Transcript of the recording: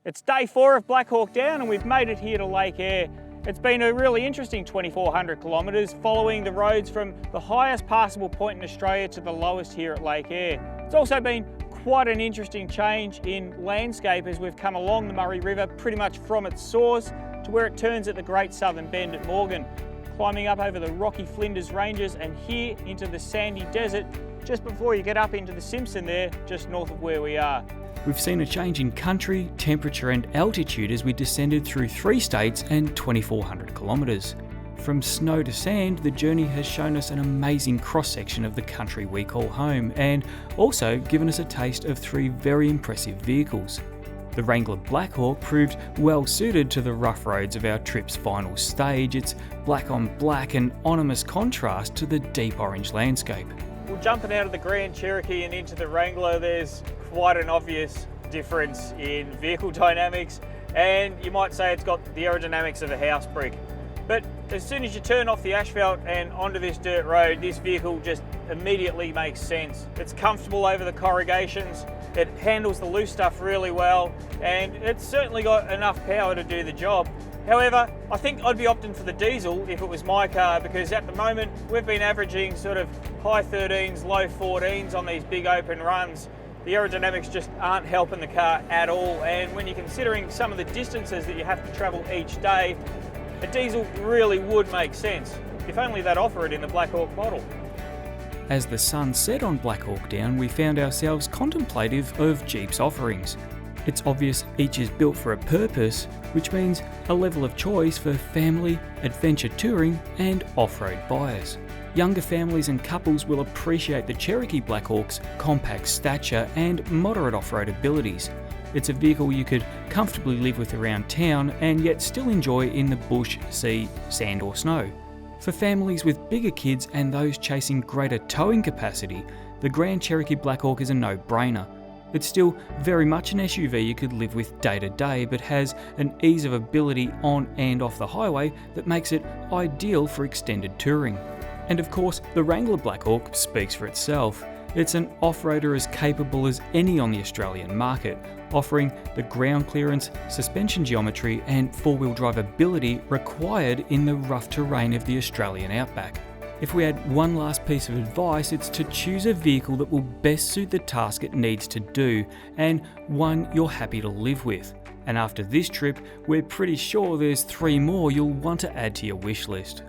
It's day 4 of Blackhawk Down and we've made it here to Lake Eyre. It's been a really interesting 2,400 kilometres following the roads from the highest passable point in Australia to the lowest here at Lake Eyre. It's also been quite an interesting change in landscape as we've come along the Marree River pretty much from its source to where it turns at the Great Southern Bend at Morgan, climbing up over the rocky Flinders Ranges and here into the sandy desert just before you get up into the Simpson there, just north of where we are. We've seen a change in country, temperature and altitude as we descended through 3 states and 2,400 kilometres. From snow to sand, the journey has shown us an amazing cross-section of the country we call home and also given us a taste of 3 very impressive vehicles. The Wrangler Blackhawk proved well suited to the rough roads of our trip's final stage, its black on black and ominous contrast to the deep orange landscape. Well, jumping out of the Grand Cherokee and into the Wrangler, there's quite an obvious difference in vehicle dynamics, and you might say it's got the aerodynamics of a house brick. But as soon as you turn off the asphalt and onto this dirt road, this vehicle just immediately makes sense. It's comfortable over the corrugations, it handles the loose stuff really well, and it's certainly got enough power to do the job. However, I think I'd be opting for the diesel if it was my car, because at the moment we've been averaging sort of high 13s, low 14s on these big open runs. The aerodynamics just aren't helping the car at all, and when you're considering some of the distances that you have to travel each day, a diesel really would make sense, if only they'd offer it in the Blackhawk model. As the sun set on Blackhawk Down, we found ourselves contemplative of Jeep's offerings. It's obvious each is built for a purpose, which means a level of choice for family, adventure touring and off-road buyers. Younger families and couples will appreciate the Cherokee Blackhawk's compact stature and moderate off-road abilities. It's a vehicle you could comfortably live with around town and yet still enjoy in the bush, sea, sand or snow. For families with bigger kids and those chasing greater towing capacity, the Grand Cherokee Blackhawk is a no-brainer. It's still very much an SUV you could live with day to day, but has an ease of ability on and off the highway that makes it ideal for extended touring. And of course, the Wrangler Blackhawk speaks for itself. It's an off-roader as capable as any on the Australian market, offering the ground clearance, suspension geometry and 4-wheel drive ability required in the rough terrain of the Australian outback. If we had one last piece of advice, it's to choose a vehicle that will best suit the task it needs to do, and one you're happy to live with. And after this trip, we're pretty sure there's 3 more you'll want to add to your wish list.